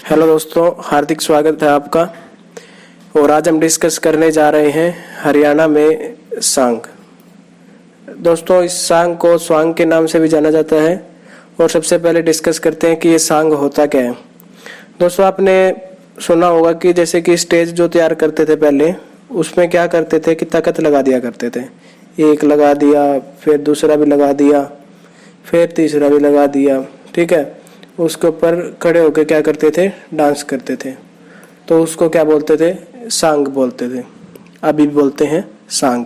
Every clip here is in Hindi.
हेलो दोस्तों, हार्दिक स्वागत है आपका। और आज हम डिस्कस करने जा रहे हैं हरियाणा में सांग। दोस्तों, इस सांग को स्वांग के नाम से भी जाना जाता है। और सबसे पहले डिस्कस करते हैं कि ये सांग होता क्या है। दोस्तों, आपने सुना होगा कि जैसे कि स्टेज जो तैयार करते थे पहले, उसमें क्या करते थे कि तख्त लगा दिया करते थे। एक लगा दिया, फिर दूसरा भी लगा दिया, फिर तीसरा भी लगा दिया, ठीक है। उसके ऊपर खड़े होकर क्या करते थे, डांस करते थे। तो उसको क्या बोलते थे, सांग बोलते थे। अभी भी बोलते हैं सांग,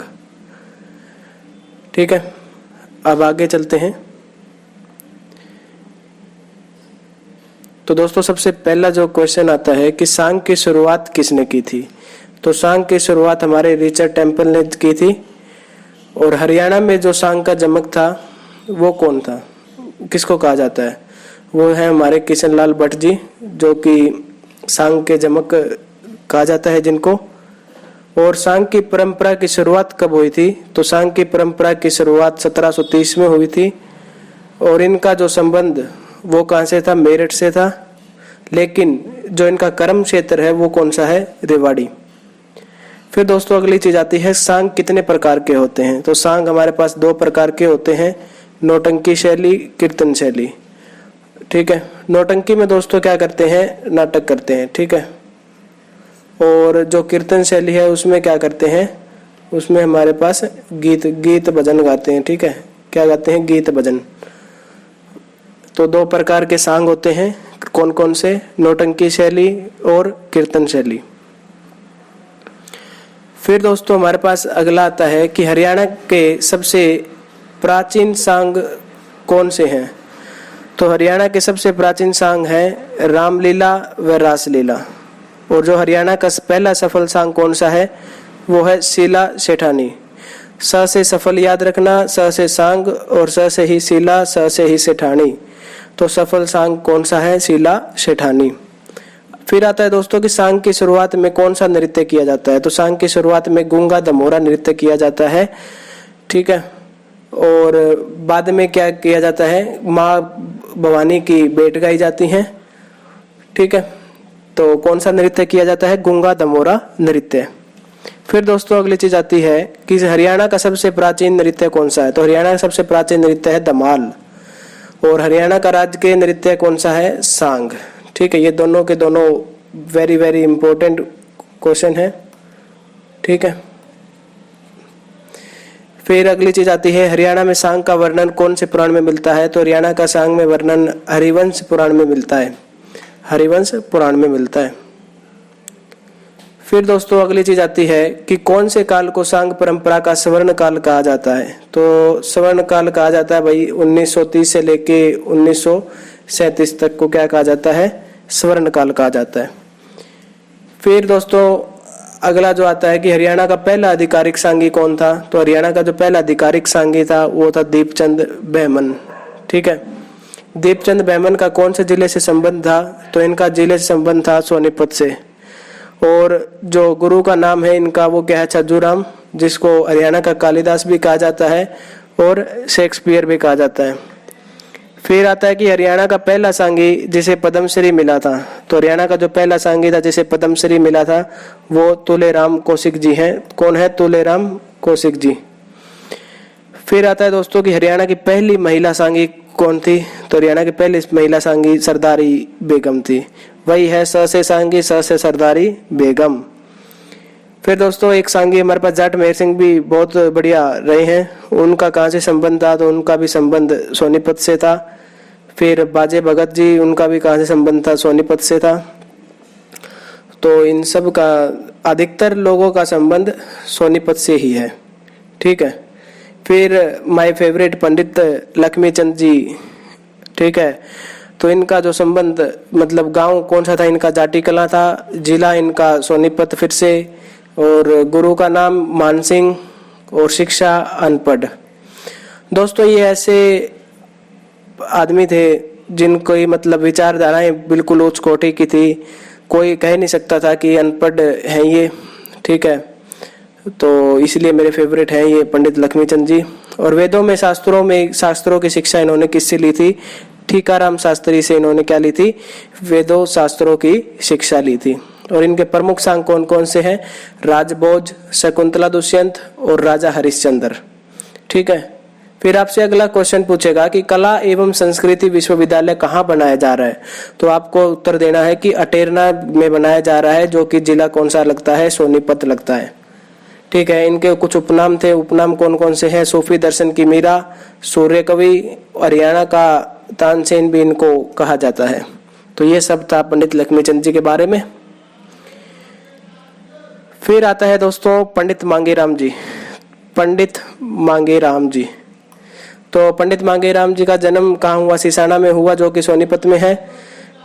ठीक है। अब आगे चलते हैं। तो दोस्तों, सबसे पहला जो क्वेश्चन आता है कि सांग की शुरुआत किसने की थी। तो सांग की शुरुआत हमारे रिचर्ड टेम्पल ने की थी। और हरियाणा में जो सांग का जमक था वो कौन था, किसको कहा जाता है, वो है हमारे किशन लाल भट्ट जी, जो कि सांग के जमक कहा जाता है जिनको। और सांग की परंपरा की शुरुआत कब हुई थी, तो सांग की परंपरा की शुरुआत 1730 में हुई थी। और इनका जो संबंध वो कहाँ से था, मेरठ से था। लेकिन जो इनका कर्म क्षेत्र है वो कौन सा है, रेवाड़ी। फिर दोस्तों, अगली चीज आती है सांग कितने प्रकार के होते हैं। तो सांग हमारे पास दो प्रकार के होते हैं, नौटंकी शैली, कीर्तन शैली, ठीक है। नौटंकी में दोस्तों क्या करते हैं, नाटक करते हैं, ठीक है। और जो कीर्तन शैली है उसमें क्या करते हैं, उसमें हमारे पास गीत भजन गाते हैं, ठीक है। क्या गाते हैं, गीत भजन। तो दो प्रकार के सांग होते हैं, कौन कौन से, नौटंकी शैली और कीर्तन शैली। फिर दोस्तों हमारे पास अगला आता है कि हरियाणा के सबसे प्राचीन सांग कौन से हैं। तो हरियाणा के सबसे प्राचीन सांग है रामलीला व रासलीला। और जो हरियाणा का पहला सफल सांग कौन सा है, वो है शीला सेठानी। स से सफल याद रखना, स से सांग और स से ही शीला, स से ही सेठानी। तो सफल सांग कौन सा है, शीला सेठानी। फिर आता है दोस्तों कि सांग की शुरुआत में कौन सा नृत्य किया जाता है। तो सांग की शुरुआत में गूंगा दमोरा नृत्य किया जाता है, ठीक है। और बाद में क्या किया जाता है, माँ भवानी की भेंट गाई जाती हैं, ठीक है। तो कौन सा नृत्य किया जाता है, गूंगा दमोरा नृत्य। फिर दोस्तों अगली चीज आती है कि हरियाणा का सबसे प्राचीन नृत्य कौन सा है। तो हरियाणा का सबसे प्राचीन नृत्य है धमाल। और हरियाणा का राजकीय नृत्य कौन सा है, सांग, ठीक है। ये दोनों के दोनों वेरी वेरी इंपॉर्टेंट क्वेश्चन है, ठीक है। फिर अगली चीज आती है हरियाणा में सांग का वर्णन कौन से पुराण में मिलता है। तो हरियाणा का सांग में वर्णन हरिवंश पुराण में मिलता है, हरिवंश पुराण में मिलता है। फिर दोस्तों अगली चीज आती है कि कौन से काल को सांग परंपरा का स्वर्ण काल कहा जाता है। तो स्वर्ण काल कहा जाता है भाई 1930 से लेके 1937 तक को क्या कहा जाता है, स्वर्ण काल कहा जाता है। फिर दोस्तों अगला जो आता है कि हरियाणा का पहला आधिकारिक सांगी कौन था। तो हरियाणा का जो पहला आधिकारिक सांगी था वो था दीपचंद बहमन, ठीक है। दीपचंद बहमन का कौन से जिले से संबंध था। तो इनका जिले से संबंध था सोनीपत से। और जो गुरु का नाम है इनका वो क्या है, छज्जूराम, जिसको हरियाणा का कालिदास भी कहा जाता है और शेक्सपियर भी कहा जाता है। फिर आता है कि हरियाणा का पहला सांगी जिसे पद्मश्री मिला था। तो हरियाणा का जो पहला सांगी था जिसे पद्मश्री मिला था वो तुलेराम कौशिक जी हैं। कौन है, तुलेराम कौशिक जी। फिर आता है दोस्तों कि हरियाणा की पहली महिला सांगी कौन थी। तो हरियाणा की पहली महिला सांगी सरदारी बेगम थी। वही है स से सांगी, स से सरदारी बेगम। फिर दोस्तों एक सांगी हमारे पास जाट मेहर सिंह भी बहुत बढ़िया रहे हैं। उनका कहाँ से संबंध था, तो उनका भी संबंध सोनीपत से था। फिर बाजे भगत जी, उनका भी कहाँ से संबंध था, सोनीपत से था। तो इन सब का अधिकतर लोगों का संबंध सोनीपत से ही है, ठीक है। फिर माय फेवरेट पंडित लक्ष्मीचंद जी, ठीक है। तो इनका जो संबंध मतलब गांव कौन सा था, इनका जाटी कला था, जिला इनका सोनीपत फिर से, और गुरु का नाम मानसिंह और शिक्षा अनपढ़। दोस्तों ये ऐसे आदमी थे जिनको मतलब विचारधाराएं बिल्कुल उच्च कोटि की थी। कोई कह नहीं सकता था कि अनपढ़ हैं ये, ठीक है। तो इसलिए मेरे फेवरेट हैं ये पंडित लक्ष्मीचंद जी। और वेदों में शास्त्रों की शिक्षा इन्होंने किससे ली थी, ठीकाराम शास्त्री से इन्होंने क्या ली थी, वेदों शास्त्रों की शिक्षा ली थी। और इनके प्रमुख सांग कौन कौन से हैं, राजभोज, शकुंतला दुष्यंत और राजा हरिश्चंद्र। ठीक है। फिर आपसे अगला क्वेश्चन पूछेगा कि कला एवं संस्कृति विश्वविद्यालय कहाँ बनाया जा रहा है, तो आपको उत्तर देना है कि अटेरना में बनाया जा रहा है, जो कि जिला कौन सा लगता है, सोनीपत लगता है। ठीक है। इनके कुछ उपनाम थे, उपनाम कौन कौन से हैं, सूफी दर्शन की मीरा, सूर्य कवि, हरियाणा का तानसेन भी इनको कहा जाता है। तो ये सब था पंडित लक्ष्मीचंद जी के बारे में। फिर आता है दोस्तों पंडित मांगेराम जी। पंडित मांगेराम जी, तो पंडित मांगेराम जी का जन्म कहाँ हुआ, सिसाना में हुआ, जो कि सोनीपत में है।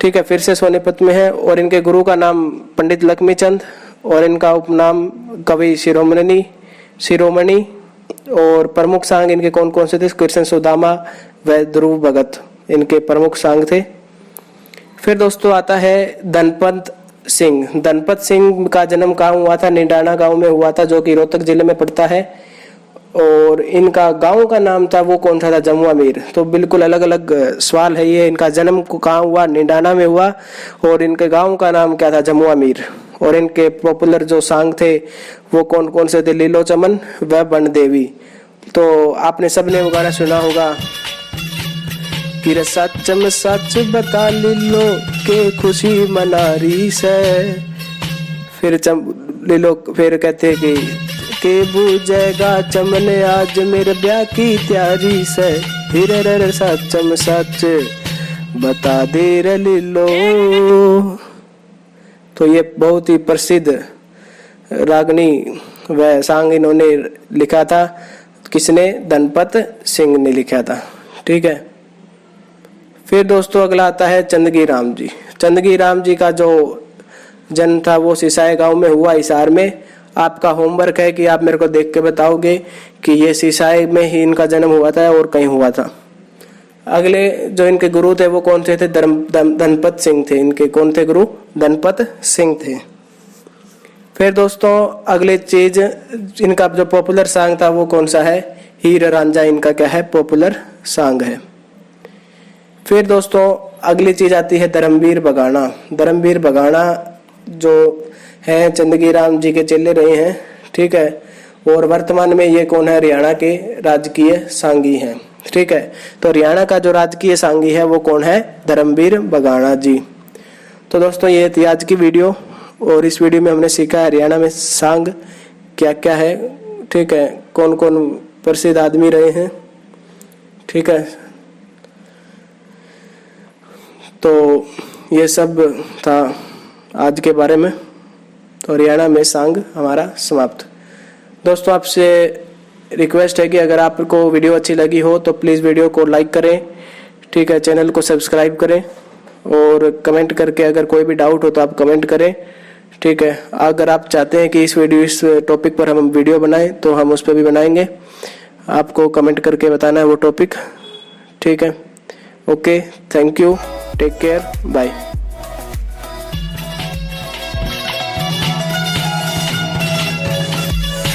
ठीक है, फिर से सोनीपत में है। और इनके गुरु का नाम पंडित लक्ष्मीचंद और इनका उपनाम कवि शिरोमणि। और प्रमुख सांग इनके कौन कौन से थे, कृष्ण सुदामा व ध्रुव भगत इनके प्रमुख सांग थे। फिर दोस्तों आता है धनपत सिंह। धनपत सिंह का जन्म कहाँ हुआ था, निडाना गांव में हुआ था, जो कि रोहतक जिले में पड़ता है। और इनका गांव का नाम था वो कौन सा था, जमुआ मीर। तो बिल्कुल अलग अलग सवाल है ये। इनका जन्म कहाँ हुआ, निडाना में हुआ, और इनके गांव का नाम क्या था, जमुआ मीर। और इनके पॉपुलर जो सॉन्ग थे वो कौन कौन से थे, लीलो चमन व बन देवी। तो आपने सबने वो गाना सुना होगा कि सच में सच बता लीलो के खुशी मना रही से। फिर लीलो फिर कहते कि बुझेगा चमन आज मेरे ब्याह की तैयारी से, हिर सच में सच बता दे रे लीलो। तो ये बहुत ही प्रसिद्ध रागनी व सांग इन्होंने लिखा था। किसने, धनपत सिंह ने लिखा था। ठीक है। फिर दोस्तों अगला आता है चंदगी राम जी। चंदगी राम जी का जो जन्म था वो सिसाई गांव में हुआ, हिसार में। आपका होमवर्क है कि आप मेरे को देख के बताओगे कि ये सिसाई में ही इनका जन्म हुआ था और कहीं हुआ था। अगले जो इनके गुरु थे वो कौन से थे, धनपत सिंह थे। इनके कौन थे गुरु, धनपत सिंह थे। फिर दोस्तों अगले चीज, इनका जो पॉपुलर सॉन्ग था वो कौन सा है, हीर रांझा इनका क्या है, पॉपुलर सॉन्ग है। फिर दोस्तों अगली चीज आती है धर्मवीर बगाना। धर्मवीर बगाना जो है चंदगी राम जी के चेले रहे हैं। ठीक है। और वर्तमान में ये कौन है, हरियाणा के राजकीय सांगी हैं। ठीक है। तो हरियाणा का जो राजकीय सांगी है वो कौन है, धर्मवीर बगाना जी। तो दोस्तों ये थी आज की वीडियो, और इस वीडियो में हमने सीखा हरियाणा में सांग क्या क्या है। ठीक है, कौन कौन प्रसिद्ध आदमी रहे हैं। ठीक है, तो ये सब था आज के बारे में। तो हरियाणा में सांग हमारा समाप्त। दोस्तों आपसे रिक्वेस्ट है कि अगर आपको वीडियो अच्छी लगी हो तो प्लीज़ वीडियो को लाइक करें। ठीक है, चैनल को सब्सक्राइब करें और कमेंट करके अगर कोई भी डाउट हो तो आप कमेंट करें। ठीक है, अगर आप चाहते हैं कि इस टॉपिक पर हम वीडियो बनाएं तो हम उस पर भी बनाएंगे। आपको कमेंट करके बताना है वो टॉपिक। ठीक है, okay, thank you, take care, bye.